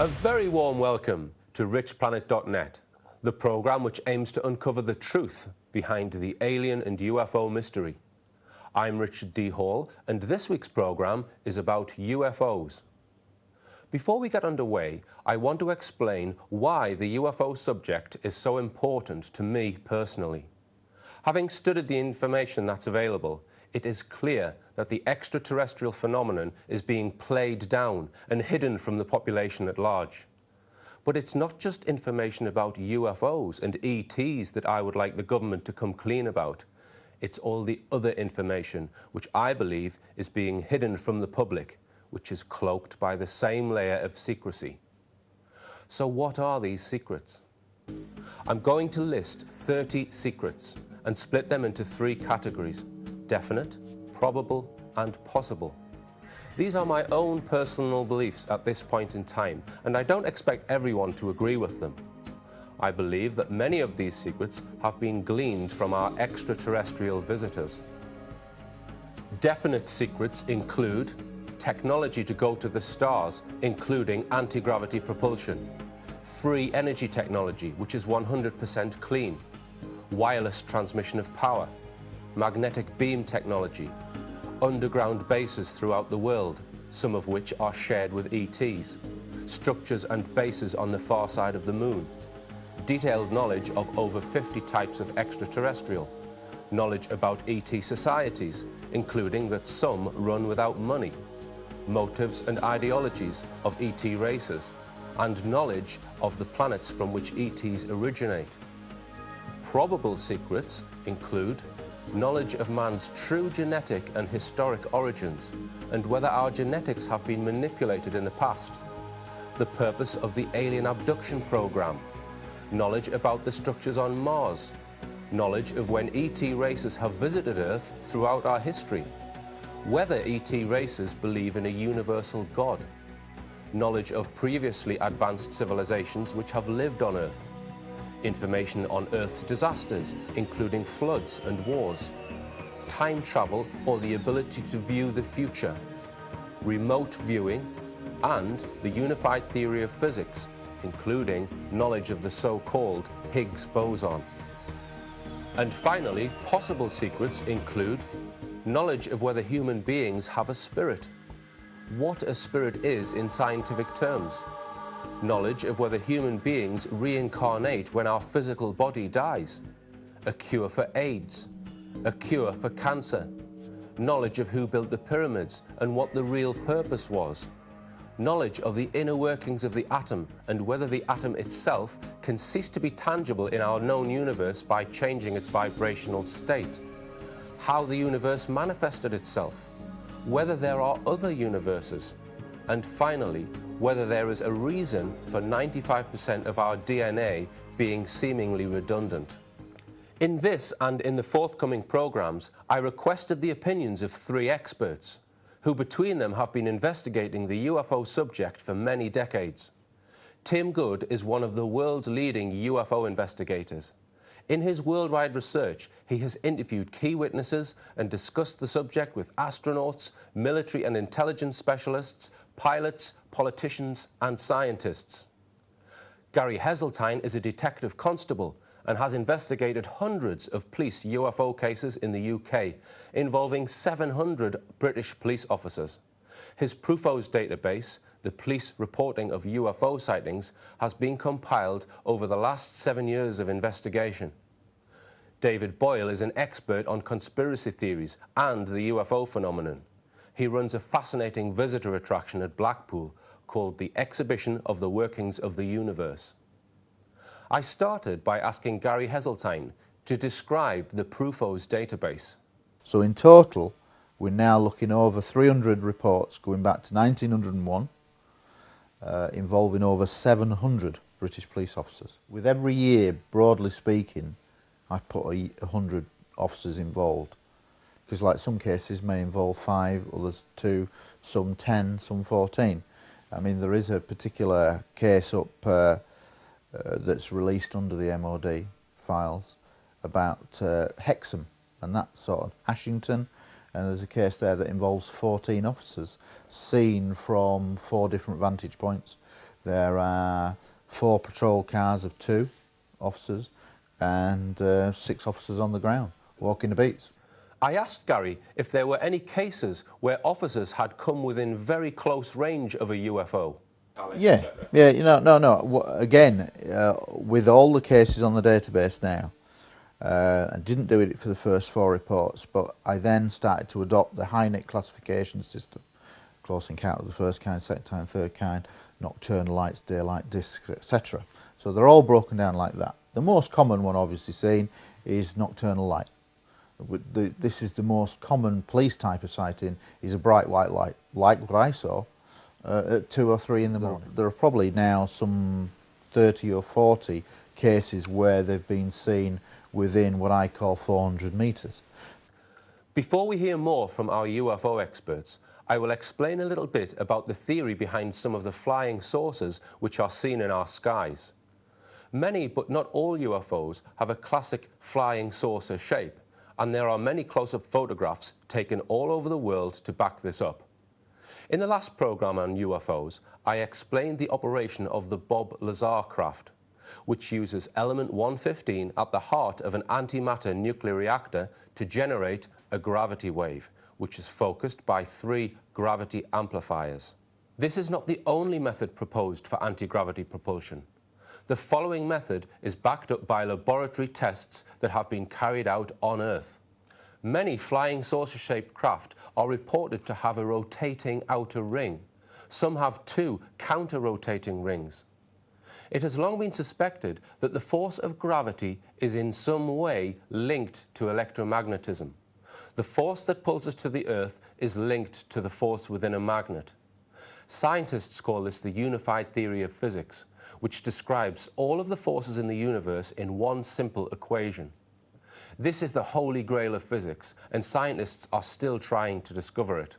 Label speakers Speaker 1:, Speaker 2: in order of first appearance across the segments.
Speaker 1: A very warm welcome to richplanet.net, the programme which aims to uncover the truth behind the alien and UFO mystery. I'm Richard D. Hall, and this week's programme is about UFOs. Before we get underway, I want to explain why the UFO subject is so important to me personally. Having studied the information that's available, it is clear that the extraterrestrial phenomenon is being played down and hidden from the population at large. But it's not just information about UFOs and ETs that I would like the government to come clean about. It's all the other information which I believe is being hidden from the public, which is cloaked by the same layer of secrecy. So what are these secrets? I'm going to list 30 secrets and split them into 3 categories: definite, probable, and possible. These are my own personal beliefs at this point in time, and I don't expect everyone to agree with them. I believe that many of these secrets have been gleaned from our extraterrestrial visitors. Definite secrets include technology to go to the stars, including anti-gravity propulsion, free energy technology, which is 100% clean, wireless transmission of power, magnetic beam technology, underground bases throughout the world, some of which are shared with ETs, structures and bases on the far side of the moon, detailed knowledge of over 50 types of extraterrestrial, knowledge about ET societies, including that some run without money, motives and ideologies of ET races, and knowledge of the planets from which ETs originate. Probable secrets include knowledge of man's true genetic and historic origins, and whether our genetics have been manipulated in the past, the purpose of the alien abduction program, knowledge about the structures on Mars, knowledge of when ET races have visited Earth throughout our history, whether ET races believe in a universal God, knowledge of previously advanced civilizations which have lived on Earth, information on Earth's disasters, including floods and wars, time travel or the ability to view the future, remote viewing, and the unified theory of physics, including knowledge of the so-called Higgs boson. And finally, possible secrets include knowledge of whether human beings have a spirit, what a spirit is in scientific terms, knowledge of whether human beings reincarnate when our physical body dies, a cure for AIDS, a cure for cancer, knowledge of who built the pyramids and what the real purpose was, knowledge of the inner workings of the atom and whether the atom itself can cease to be tangible in our known universe by changing its vibrational state, how the universe manifested itself, whether there are other universes, and finally, whether there is a reason for 95% of our DNA being seemingly redundant. In this and in the forthcoming programs, I requested the opinions of 3 experts, who between them have been investigating the UFO subject for many decades. Tim Good is one of the world's leading UFO investigators. In his worldwide research, he has interviewed key witnesses and discussed the subject with astronauts, military and intelligence specialists, pilots, politicians, and scientists. Gary Heseltine is a detective constable and has investigated hundreds of police UFO cases in the UK, involving 700 British police officers. His PRUFOS database, the police reporting of UFO sightings, has been compiled over the last 7 years of investigation. David Boyle is an expert on conspiracy theories and the UFO phenomenon. He runs a fascinating visitor attraction at Blackpool called the Exhibition of the Workings of the Universe. I started by asking Gary Heseltine to describe the PRUFOS database.
Speaker 2: So in total, we're now looking over 300 reports going back to 1901, involving over 700 British police officers. With every year, broadly speaking, I put 100 officers involved, because like some cases may involve 5, others 2, some 10, some 14. I mean, there is a particular case up that's released under the MOD files about Hexham and that sort of Ashington, and there's a case there that involves 14 officers seen from 4 different vantage points. There are 4 patrol cars of 2 officers and 6 officers on the ground walking the beats.
Speaker 1: I asked Gary if there were any cases where officers had come within very close range of a UFO.
Speaker 2: Yeah, no. Again, with all the cases on the database now, I didn't do it for the first 4 reports, but I then started to adopt the HINEC classification system. Close encounter of the first kind, second kind, third kind, nocturnal lights, daylight discs, etc. So they're all broken down like that. The most common one obviously seen is nocturnal light. This is the most common police type of sighting, is a bright white light, like what I saw at 2 or 3 in the morning. There are probably now some 30 or 40 cases where they've been seen within what I call 400 metres.
Speaker 1: Before we hear more from our UFO experts, I will explain a little bit about the theory behind some of the flying saucers which are seen in our skies. Many, but not all UFOs have a classic flying saucer shape, and there are many close-up photographs taken all over the world to back this up. In the last programme on UFOs, I explained the operation of the Bob Lazar craft, which uses element 115 at the heart of an antimatter nuclear reactor to generate a gravity wave, which is focused by 3 gravity amplifiers. This is not the only method proposed for anti-gravity propulsion. The following method is backed up by laboratory tests that have been carried out on Earth. Many flying saucer-shaped craft are reported to have a rotating outer ring. Some have 2 counter-rotating rings. It has long been suspected that the force of gravity is in some way linked to electromagnetism. The force that pulls us to the Earth is linked to the force within a magnet. Scientists call this the unified theory of physics, which describes all of the forces in the universe in one simple equation. This is the holy grail of physics, and scientists are still trying to discover it.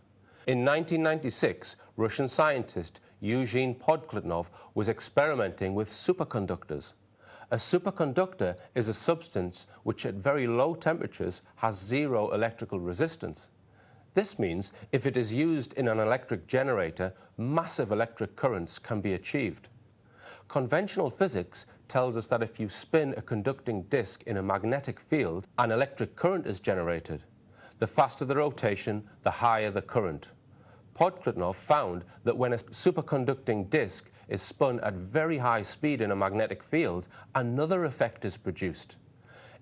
Speaker 1: In 1996, Russian scientist Eugene Podkletnov was experimenting with superconductors. A superconductor is a substance which at very low temperatures has 0 electrical resistance. This means if it is used in an electric generator, massive electric currents can be achieved. Conventional physics tells us that if you spin a conducting disk in a magnetic field, an electric current is generated. The faster the rotation, the higher the current. Podkletnov found that when a superconducting disk is spun at very high speed in a magnetic field, another effect is produced.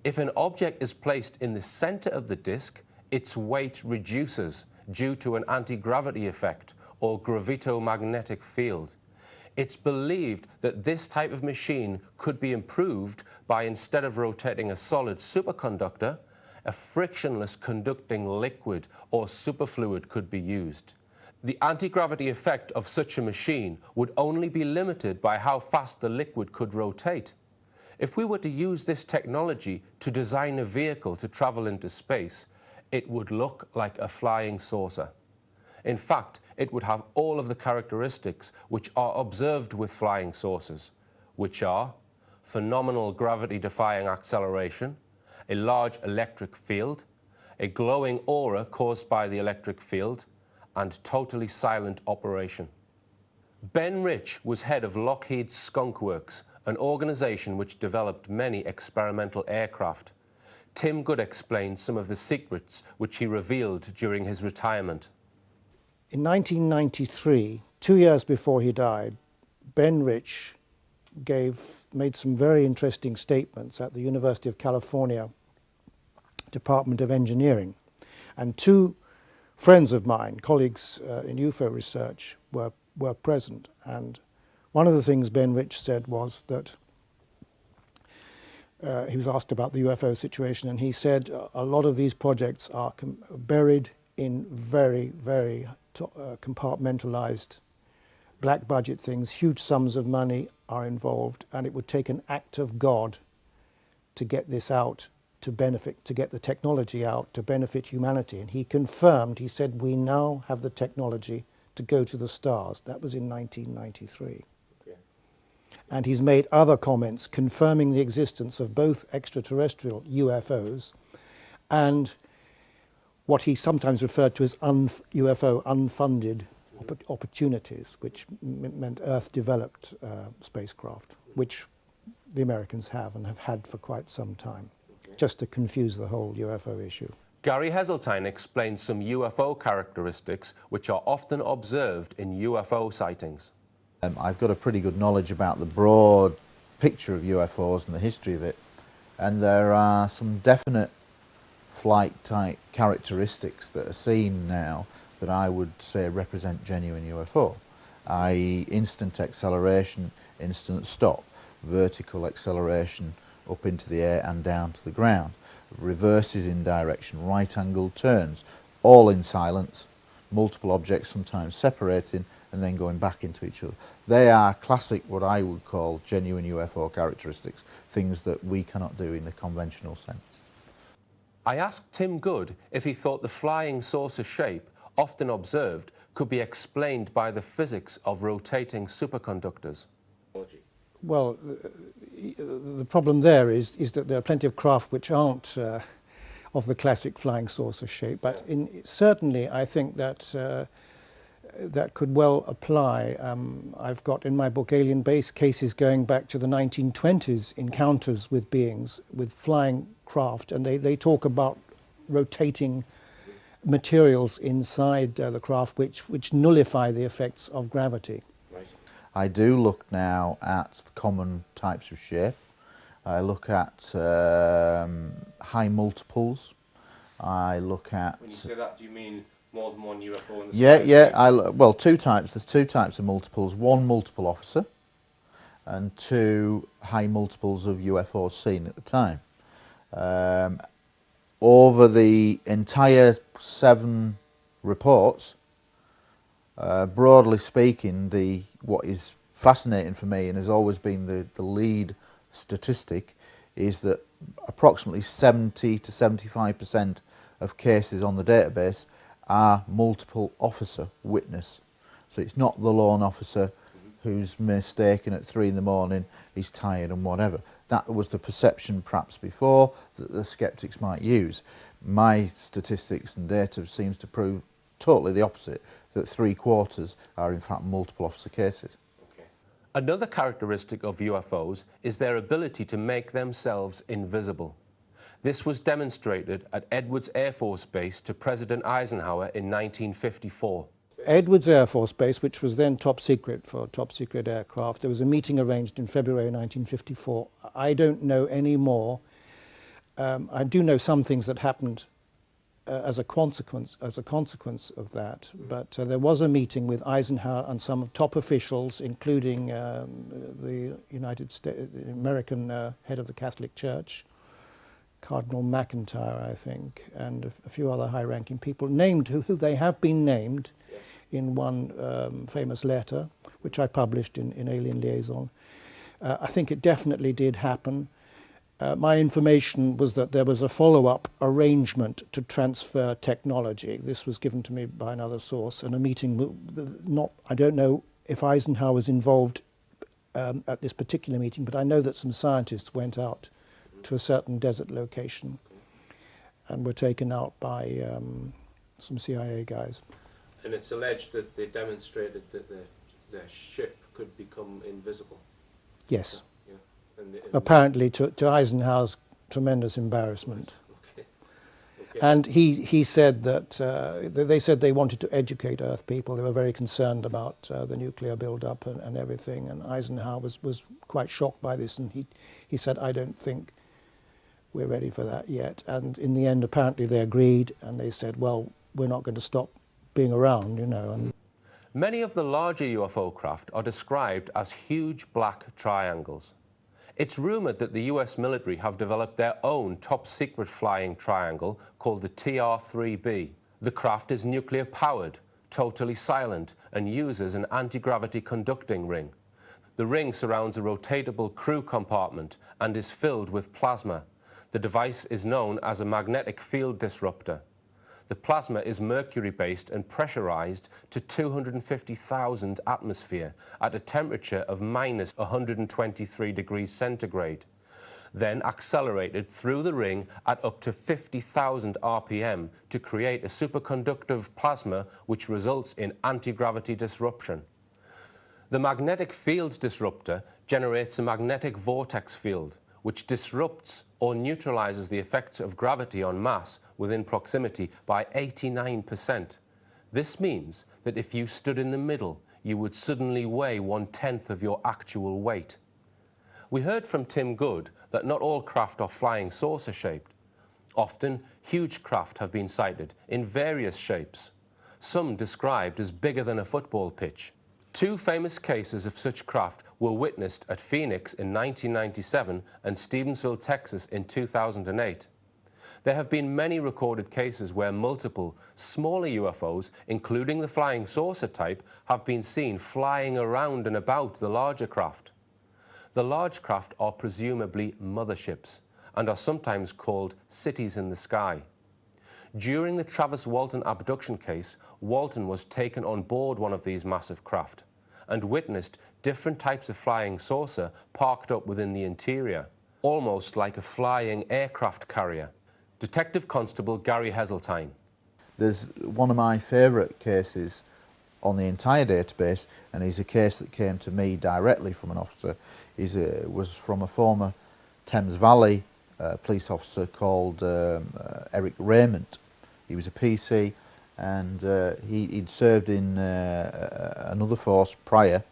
Speaker 1: If an object is placed in the center of the disk, its weight reduces due to an anti-gravity effect or gravitomagnetic field. It's believed that this type of machine could be improved by, instead of rotating a solid superconductor, a frictionless conducting liquid or superfluid could be used. The anti-gravity effect of such a machine would only be limited by how fast the liquid could rotate. If we were to use this technology to design a vehicle to travel into space, it would look like a flying saucer. In fact, it would have all of the characteristics which are observed with flying saucers, which are phenomenal gravity-defying acceleration, a large electric field, a glowing aura caused by the electric field, and totally silent operation. Ben Rich was head of Lockheed's Skunk Works, an organization which developed many experimental aircraft. Tim Good explained some of the secrets which he revealed during his retirement.
Speaker 3: In 1993, 2 years before he died, Ben Rich made some very interesting statements at the University of California Department of Engineering. And 2 friends of mine, colleagues in UFO research, were present. And one of the things Ben Rich said was that he was asked about the UFO situation, and he said a lot of these projects are buried in very, very compartmentalized black budget things. Huge sums of money are involved, and it would take an act of God to get this out, to get the technology out to benefit humanity. And he confirmed, he said, we now have the technology to go to the stars. That was in 1993. Okay. And he's made other comments confirming the existence of both extraterrestrial UFOs and what he sometimes referred to as UFO unfunded opportunities, which meant Earth-developed spacecraft, which the Americans have and have had for quite some time, just to confuse the whole UFO issue.
Speaker 1: Gary Heseltine explains some UFO characteristics which are often observed in UFO sightings.
Speaker 2: I've got a pretty good knowledge about the broad picture of UFOs and the history of it, and there are some definite flight-type characteristics that are seen now that I would say represent genuine UFO, i.e. instant acceleration, instant stop, vertical acceleration up into the air and down to the ground, reverses in direction, right-angled turns, all in silence, multiple objects sometimes separating and then going back into each other. They are classic, what I would call genuine UFO characteristics, things that we cannot do in the conventional sense.
Speaker 1: I asked Tim Good if he thought the flying saucer shape, often observed, could be explained by the physics of rotating superconductors.
Speaker 3: Well, the problem there is that there are plenty of craft which aren't of the classic flying saucer shape, but certainly I think that that could well apply. I've got in my book Alien Base cases going back to the 1920s, encounters with beings, with flying craft, and they talk about rotating materials inside the craft which nullify the effects of gravity.
Speaker 2: I do look now at common types of shape. I look at high multiples. I look at...
Speaker 1: When you say that, do you mean more than one UFO in the
Speaker 2: Yeah,
Speaker 1: sky?
Speaker 2: yeah. Well, two types. There's two types of multiples. One multiple officer and two high multiples of UFOs seen at the time. Over the entire 7 reports, broadly speaking, what is fascinating for me and has always been the lead statistic is that approximately 70 to 75% of cases on the database are multiple officer witness. So it's not the lone officer who's mistaken at 3 in the morning, he's tired and whatever. That was the perception perhaps before that the skeptics might use. My statistics and data seems to prove totally the opposite, that 3/4 are in fact multiple officer cases.
Speaker 1: Okay. Another characteristic of UFOs is their ability to make themselves invisible. This was demonstrated at Edwards Air Force Base to President Eisenhower in 1954.
Speaker 3: Edwards Air Force Base, which was then top secret for top secret aircraft, there was a meeting arranged in February 1954. I don't know any more. I do know some things that happened as a consequence of that, but there was a meeting with Eisenhower and some top officials, including the American head of the Catholic Church, Cardinal McIntyre, I think, and a few other high-ranking people, named who they have been named in one famous letter, which I published in Alien Liaison. I think it definitely did happen. My information was that there was a follow-up arrangement to transfer technology. This was given to me by another source, and a meeting, I don't know if Eisenhower was involved at this particular meeting, but I know that some scientists went out to a certain desert location and were taken out by some CIA guys.
Speaker 1: And it's alleged that they demonstrated that their ship could become invisible.
Speaker 3: Yes.
Speaker 1: Yeah. And
Speaker 3: Apparently to Eisenhower's tremendous embarrassment.
Speaker 1: Okay. Okay.
Speaker 3: And he said that they said they wanted to educate Earth people. They were very concerned about the nuclear build-up and everything. And Eisenhower was quite shocked by this, and he said, "I don't think we're ready for that yet." And in the end, apparently they agreed, and they said, "Well, we're not going to stop being around, you know." And
Speaker 1: many of the larger UFO craft are described as huge black triangles. It's rumoured that the US military have developed their own top-secret flying triangle called the TR-3B. The craft is nuclear-powered, totally silent, and uses an anti-gravity conducting ring. The ring surrounds a rotatable crew compartment and is filled with plasma. The device is known as a magnetic field disruptor. The plasma is mercury-based and pressurized to 250,000 atmosphere at a temperature of minus 123 degrees centigrade. then accelerated through the ring at up to 50,000 RPM to create a superconductive plasma which results in anti-gravity disruption. The magnetic field disruptor generates a magnetic vortex field which disrupts or neutralizes the effects of gravity on mass within proximity by 89%. This means that if you stood in the middle, you would suddenly weigh 1/10 of your actual weight. We heard from Tim Good that not all craft are flying saucer shaped. Often, huge craft have been sighted in various shapes, some described as bigger than a football pitch. Two famous cases of such craft were witnessed at Phoenix in 1997 and Stevensville, Texas in 2008. There have been many recorded cases where multiple, smaller UFOs, including the flying saucer type, have been seen flying around and about the larger craft. The large craft are presumably motherships and are sometimes called cities in the sky. During the Travis Walton abduction case, Walton was taken on board one of these massive craft and witnessed different types of flying saucer parked up within the interior, almost like a flying aircraft carrier. Detective Constable Gary Heseltine.
Speaker 2: There's one of my favourite cases on the entire database, and is a case that came to me directly from an officer. Was from a former Thames Valley police officer called Eric Raymond. He was a PC, and he'd served in another force prior,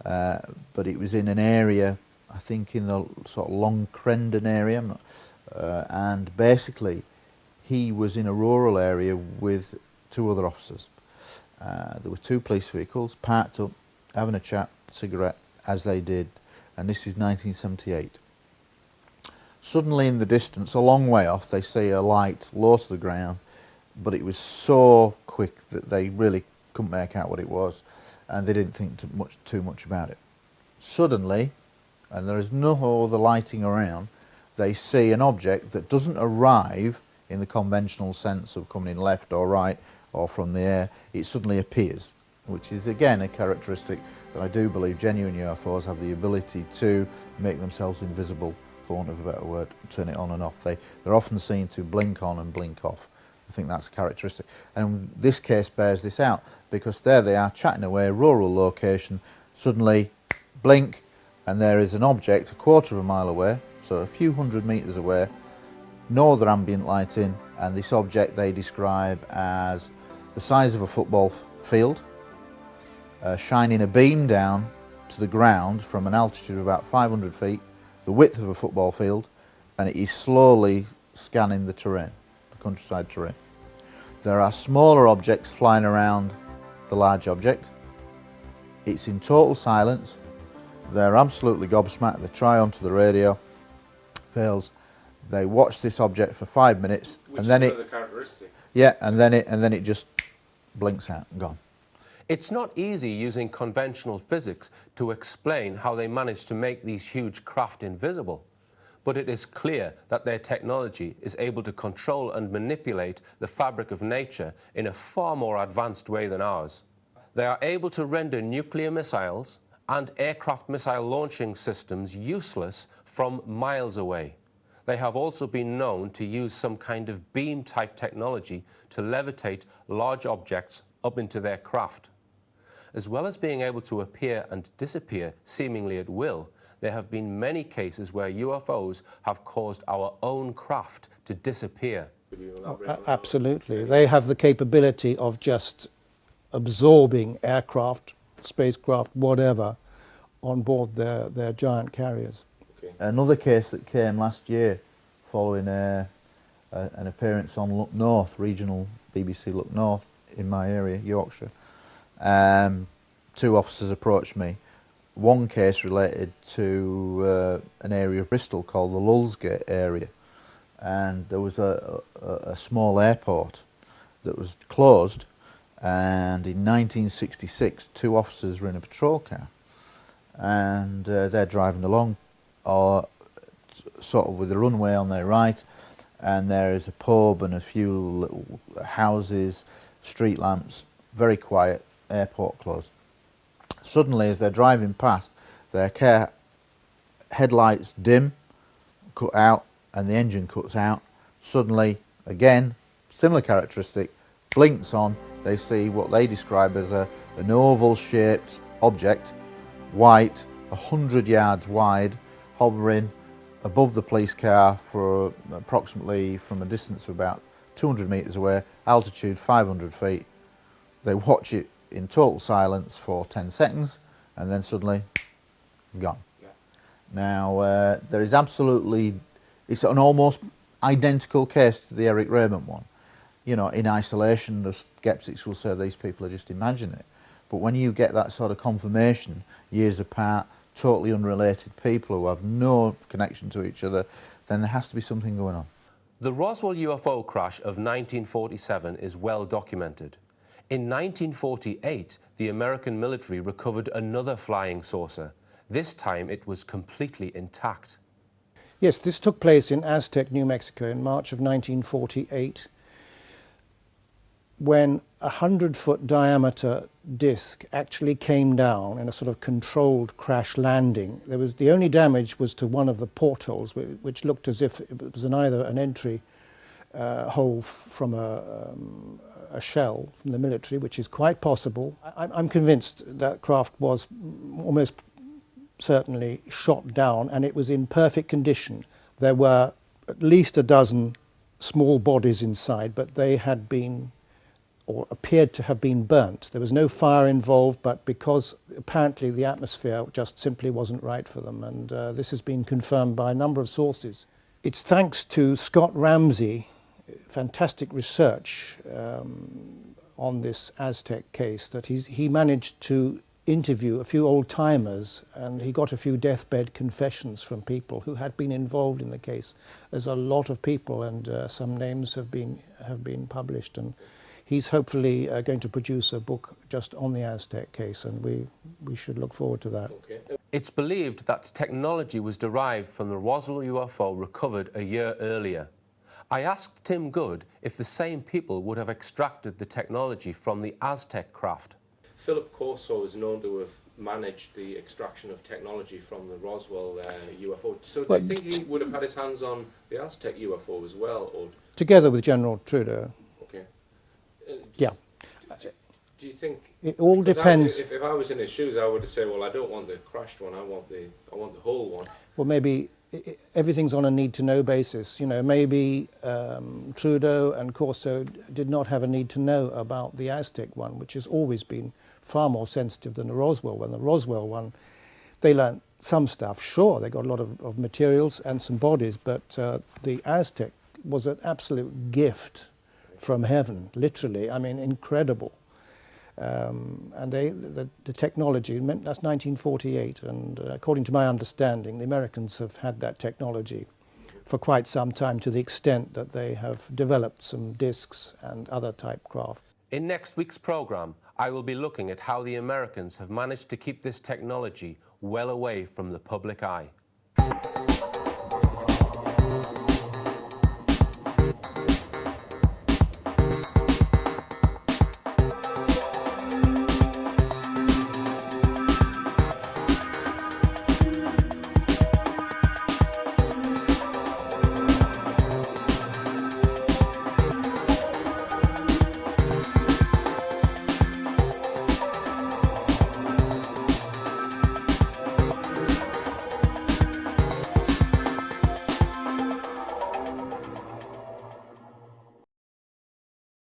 Speaker 2: but it was in an area, I think in the sort of Long Crendon area, and basically he was in a rural area with two other officers. There were two police vehicles parked up, having a chat, cigarette, as they did, and this is 1978. Suddenly in the distance, a long way off, they see a light low to the ground, but it was so quick that they really couldn't make out what it was, and they didn't think too much about it. Suddenly, and there is no other lighting around, they see an object that doesn't arrive in the conventional sense of coming in left or right or from the air. It suddenly appears, which is again a characteristic that I do believe genuine UFOs have the ability to make themselves invisible, for want of a better word, turn it on and off. They're often seen to blink on and blink off. I think that's a characteristic. And this case bears this out, because there they are chatting away, rural location, suddenly blink, and there is an object a quarter of a mile away, so a few hundred metres away, no other ambient lighting, and this object they describe as the size of a football field, shining a beam down to the ground from an altitude of about 500 feet, the width of a football field, and it is slowly scanning the terrain, the countryside terrain. There are smaller objects flying around the large object. It's in total silence. They're absolutely gobsmacked. They try onto the radio, fails. They watch this object for 5 minutes,
Speaker 1: Which
Speaker 2: and then
Speaker 1: is another characteristic.
Speaker 2: yeah, and then it just blinks out and gone.
Speaker 1: It's not easy using conventional physics to explain how they managed to make these huge craft invisible, but it is clear that their technology is able to control and manipulate the fabric of nature in a far more advanced way than ours. They are able to render nuclear missiles and aircraft missile launching systems useless from miles away. They have also been known to use some kind of beam-type technology to levitate large objects up into their craft. As well as being able to appear and disappear seemingly at will, there have been many cases where UFOs have caused our own craft to disappear.
Speaker 3: Absolutely. They have the capability of just absorbing aircraft, spacecraft, whatever, on board their giant carriers.
Speaker 1: Okay.
Speaker 2: Another case that came last year following an appearance on Look North, regional BBC Look North in my area, Yorkshire. Two officers approached me. One case related to an area of Bristol called the Lulsgate area, and there was a small airport that was closed, and in 1966 two officers were in a patrol car, and they're driving along sort of with the runway on their right, and there is a pub and a few little houses, street lamps, very quiet, airport closed. Suddenly, as they're driving past, their car headlights dim, cut out and the engine cuts out. Suddenly, again, similar characteristic, blinks on, they see what they describe as an oval-shaped object, white, 100 yards wide, hovering above the police car for approximately from a distance of about 200 metres away, altitude 500 feet. They watch it in total silence for 10 seconds and then suddenly gone. Yeah. Now, there is absolutely, it's an almost identical case to the Eric Raymond one. You know, in isolation, the skeptics will say these people are just imagining it. But when you get that sort of confirmation, years apart, totally unrelated people who have no connection to each other, then there has to be something going on.
Speaker 1: The Roswell UFO crash of 1947 is well documented. In 1948, the American military recovered another flying saucer. This time it was completely intact.
Speaker 3: Yes, this took place in Aztec, New Mexico in March of 1948, when a 100-foot diameter disc actually came down in a sort of controlled crash landing. The only damage was to one of the portholes, which looked as if it was either an entry hole from a shell from the military, which is quite possible. I'm convinced that craft was almost certainly shot down, and it was in perfect condition. There were at least a dozen small bodies inside, but they had been, or appeared to have been, burnt. There was no fire involved, but because apparently the atmosphere just simply wasn't right for them, and this has been confirmed by a number of sources. It's thanks to Scott Ramsey, fantastic research on this Aztec case, that he managed to interview a few old-timers, and he got a few deathbed confessions from people who had been involved in the case. There's a lot of people, and some names have been published, and he's hopefully going to produce a book just on the Aztec case, and we should look forward to that.
Speaker 1: Okay. It's believed that technology was derived from the Roswell UFO recovered a year earlier. I asked Tim Good if the same people would have extracted the technology from the Aztec craft. Philip Corso is known to have managed the extraction of technology from the Roswell UFO. So do you think he would have had his hands on the Aztec UFO as well? Or?
Speaker 3: Together with General Trudeau.
Speaker 1: Okay.
Speaker 3: Yeah.
Speaker 1: Do you think
Speaker 3: it all depends?
Speaker 1: If I was in his shoes, I would say, well, I don't want the crashed one. I want the whole one.
Speaker 3: Well, maybe everything's on a need-to-know basis. You know, maybe Trudeau and Corso did not have a need to know about the Aztec one, which has always been far more sensitive than the Roswell one. The Roswell one, they learned some stuff. Sure, they got a lot of materials and some bodies, but the Aztec was an absolute gift from heaven, literally. I mean, incredible. And the technology, that's 1948, and according to my understanding, the Americans have had that technology for quite some time, to the extent that they have developed some discs and other type craft.
Speaker 1: In next week's programme, I will be looking at how the Americans have managed to keep this technology well away from the public eye.